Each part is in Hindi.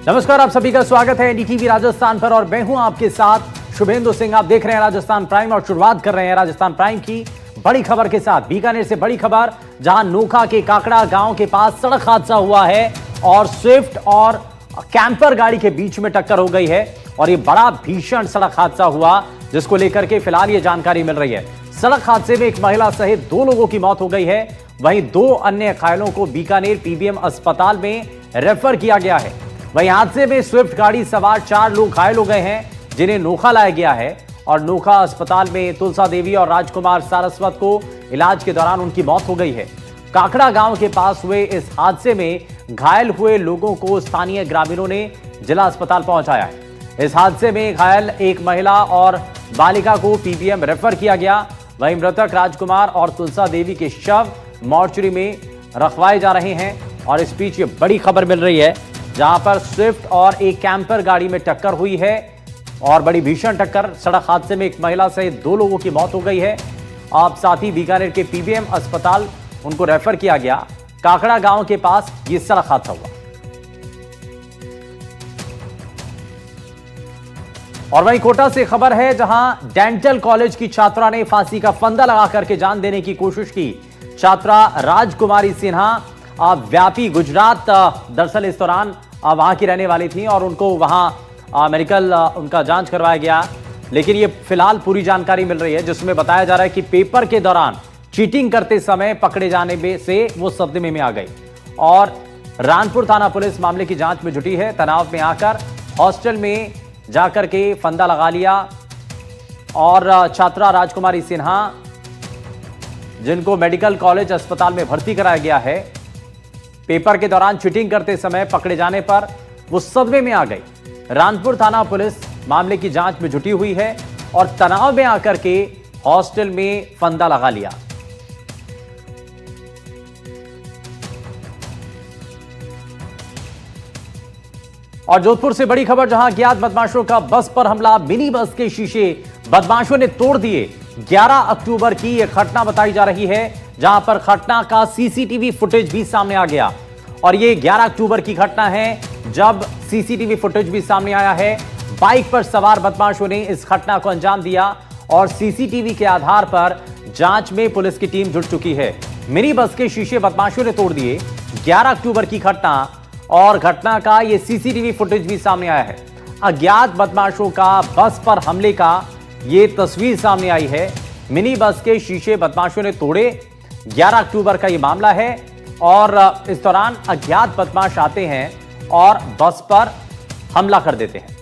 नमस्कार, आप सभी का स्वागत है एनडीटीवी राजस्थान पर और मैं हूं आपके साथ शुभेंदु सिंह। आप देख रहे हैं राजस्थान प्राइम और शुरुआत कर रहे हैं राजस्थान प्राइम की बड़ी खबर के साथ। बीकानेर से बड़ी खबर, जहां नोखा के काकड़ा गांव के पास सड़क हादसा हुआ है और स्विफ्ट और कैंपर गाड़ी के बीच में टक्कर हो गई है और ये बड़ा भीषण सड़क हादसा हुआ, जिसको लेकर के फिलहाल ये जानकारी मिल रही है। सड़क हादसे में एक महिला सहित 2 लोगों की मौत हो गई है, वहीं 2 अन्य घायलों को बीकानेर पीबीएम अस्पताल में रेफर किया गया है। वहीं हादसे में स्विफ्ट गाड़ी सवार 4 लोग घायल हो गए हैं, जिन्हें नोखा लाया गया है और नोखा अस्पताल में तुलसा देवी और राजकुमार सारस्वत को इलाज के दौरान उनकी मौत हो गई है। काकड़ा गांव के पास हुए इस हादसे में घायल हुए लोगों को स्थानीय ग्रामीणों ने जिला अस्पताल पहुंचाया है। इस हादसे में घायल एक महिला और बालिका को पीबीएम रेफर किया गया। वहीं मृतक राजकुमार और तुलसा देवी के शव मॉर्चरी में रखवाए जा रहे हैं। और इस बीच ये बड़ी खबर मिल रही है, जहां पर स्विफ्ट और एक कैंपर गाड़ी में टक्कर हुई है और बड़ी भीषण टक्कर। सड़क हादसे में एक महिला सहित 2 लोगों की मौत हो गई है। आप साथ ही बीकानेर के पीबीएम अस्पताल उनको रेफर किया गया। काकड़ा गांव के पास ये सड़क हादसा हुआ। और वहीं कोटा से खबर है, जहां डेंटल कॉलेज की छात्रा ने फांसी का फंदा लगा करके जान देने की कोशिश की। छात्रा राजकुमारी सिन्हा व्यापी गुजरात दरअसल इस दौरान वहां की रहने वाली थी और उनको वहां मेडिकल उनका जांच करवाया गया। लेकिन ये फिलहाल पूरी जानकारी मिल रही है, जिसमें बताया जा रहा है कि पेपर के दौरान चीटिंग करते समय पकड़े जाने में से वो सदमे में आ गई और रानपुर थाना पुलिस मामले की जांच में जुटी है। तनाव में आकर हॉस्टल में जाकर के फंदा लगा लिया और छात्रा राजकुमारी सिन्हा, जिनको मेडिकल कॉलेज अस्पताल में भर्ती कराया गया है, पेपर के दौरान चीटिंग करते समय पकड़े जाने पर वो सदमे में आ गई। रानपुर थाना पुलिस मामले की जांच में जुटी हुई है और तनाव में आकर के हॉस्टल में फंदा लगा लिया। और जोधपुर से बड़ी खबर, जहां अज्ञात बदमाशों का बस पर हमला, मिनी बस के शीशे बदमाशों ने तोड़ दिए। 11 अक्टूबर की यह घटना बताई जा रही है, जहां पर घटना का सीसीटीवी फुटेज भी सामने आ गया। और यह 11 अक्टूबर की घटना है, जब सीसीटीवी फुटेज भी सामने आया है। बाइक पर सवार बदमाशों ने इस घटना को अंजाम दिया और सीसीटीवी के आधार पर जांच में पुलिस की टीम जुट चुकी है। मिनी बस के शीशे बदमाशों ने तोड़ दिए। 11 अक्टूबर की घटना और घटना का यह सीसीटीवी फुटेज भी सामने आया है। अज्ञात बदमाशों का बस पर हमले का ये तस्वीर सामने आई है। मिनी बस के शीशे बदमाशों ने तोड़े। 11 अक्टूबर का ये मामला है और इस दौरान अज्ञात बदमाश आते हैं और बस पर हमला कर देते हैं।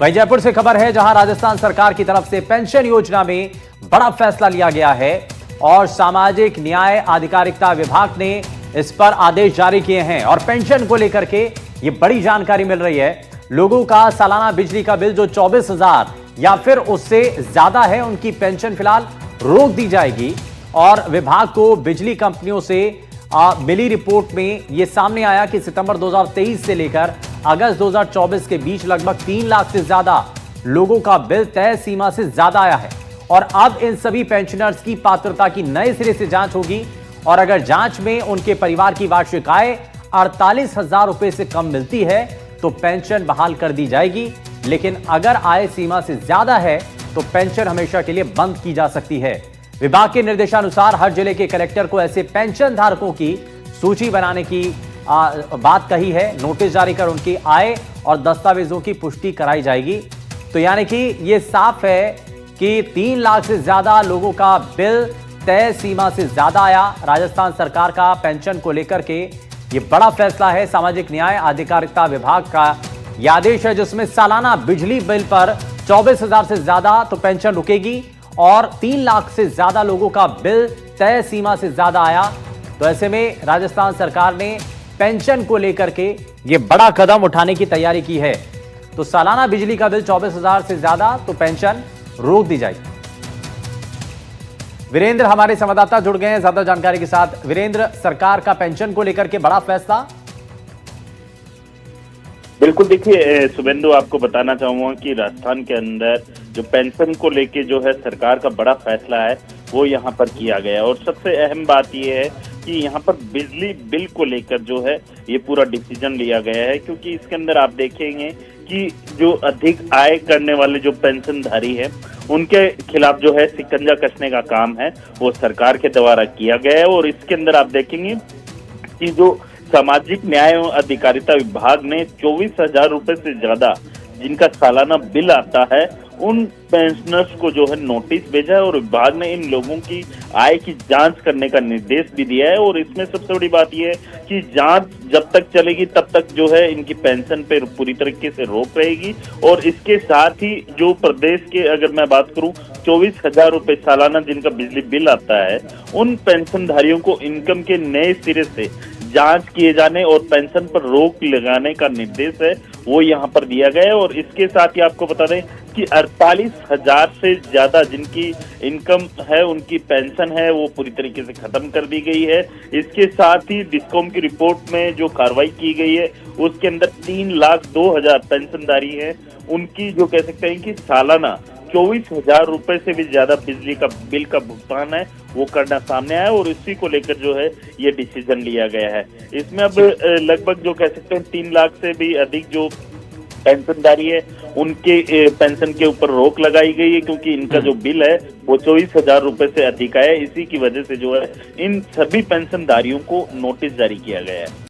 वहीं जयपुर से खबर है, जहां राजस्थान सरकार की तरफ से पेंशन योजना में बड़ा फैसला लिया गया है और सामाजिक न्याय आधिकारिकता विभाग ने इस पर आदेश जारी किए हैं। और पेंशन को लेकर के ये बड़ी जानकारी मिल रही है। लोगों का सालाना बिजली का बिल जो 24,000 या फिर उससे ज्यादा है, उनकी पेंशन फिलहाल रोक दी जाएगी। और विभाग को बिजली कंपनियों से मिली रिपोर्ट में यह सामने आया कि सितंबर 2023 से लेकर अगस्त 2024 के बीच लगभग 3 लाख से ज्यादा लोगों का बिल तय सीमा से ज्यादा आया है। और अब इन सभी पेंशनर्स की पात्रता की नए सिरे से जांच होगी और अगर जांच में उनके परिवार की वार्षिक आय 48,000 रुपए से कम मिलती है तो पेंशन बहाल कर दी जाएगी। लेकिन अगर आय सीमा से ज्यादा है तो पेंशन हमेशा के लिए बंद की जा सकती है। विभाग के निर्देशानुसार हर जिले के कलेक्टर को ऐसे पेंशन धारकों की सूची बनाने की बात कही है। नोटिस जारी कर उनकी आय और दस्तावेजों की पुष्टि कराई जाएगी। तो यानी कि यह साफ है कि 3 लाख से ज्यादा लोगों का बिल तय सीमा से ज्यादा आया। राजस्थान सरकार का पेंशन को लेकर के ये बड़ा फैसला है। सामाजिक न्याय आधिकारिकता विभाग का यह आदेश है, जिसमें सालाना बिजली बिल पर 24,000 से ज्यादा तो पेंशन रुकेगी और 3 लाख से ज्यादा लोगों का बिल तय सीमा से ज्यादा आया तो ऐसे में राजस्थान सरकार ने पेंशन को लेकर के ये बड़ा कदम उठाने की तैयारी की है। तो सालाना बिजली का बिल 24,000 से ज्यादा तो पेंशन रोक दी जाएगी। वीरेंद्र हमारे संवाददाता जुड़ गए हैं ज्यादा जानकारी के साथ। वीरेंद्र, सरकार का पेंशन को लेकर के बड़ा फैसला। बिल्कुल, देखिए शुभेंदु, आपको बताना चाहूंगा कि राजस्थान के अंदर जो पेंशन को लेके जो है सरकार का बड़ा फैसला है वो यहाँ पर किया गया है। और सबसे अहम बात ये है कि यहाँ पर बिजली बिल को लेकर जो है ये पूरा डिसीजन लिया गया है, क्योंकि इसके अंदर आप देखेंगे कि जो अधिक आय करने वाले जो पेंशनधारी हैं उनके खिलाफ जो है शिकंजा कसने का काम है वो सरकार के द्वारा किया गया है। और इसके अंदर आप देखेंगे कि जो सामाजिक न्याय एवं अधिकारिता विभाग ने 24,000 रुपए से ज्यादा जिनका सालाना बिल आता है उन पेंशनर्स को जो है नोटिस भेजा है, और विभाग ने इन लोगों की आय की जांच करने का निर्देश भी दिया है। और इसमें सबसे बड़ी बात यह है कि जांच जब तक चलेगी तब तक जो है इनकी पेंशन पे पूरी तरीके से रोक रहेगी। और इसके साथ ही जो प्रदेश के अगर मैं बात करूं 24,000 रुपए सालाना जिनका बिजली बिल आता है उन पेंशनधारियों को इनकम के नए सिरे से जांच किए जाने और पेंशन पर रोक लगाने का निर्देश है वो यहाँ पर दिया गया है। और इसके साथ ही आपको बता दें कि 48,000 से ज्यादा जिनकी इनकम है उनकी पेंशन है वो पूरी तरीके से खत्म कर दी गई है। इसके साथ ही डिस्कॉम की रिपोर्ट में जो कार्रवाई की गई है उसके अंदर 3,02,000 पेंशनधारी है उनकी जो कह सकते हैं कि सालाना 24,000 रुपए से भी ज्यादा बिजली का बिल का भुगतान है वो करना सामने आया। और इसी को लेकर जो है ये डिसीजन लिया गया है। इसमें अब लगभग जो कह सकते हैं 3 लाख से भी अधिक जो पेंशनधारी है उनके पेंशन के ऊपर रोक लगाई गई है, क्योंकि इनका जो बिल है वो 24,000 रुपए से अधिक है। इसी की वजह से जो है इन सभी पेंशनधारियों को नोटिस जारी किया गया है।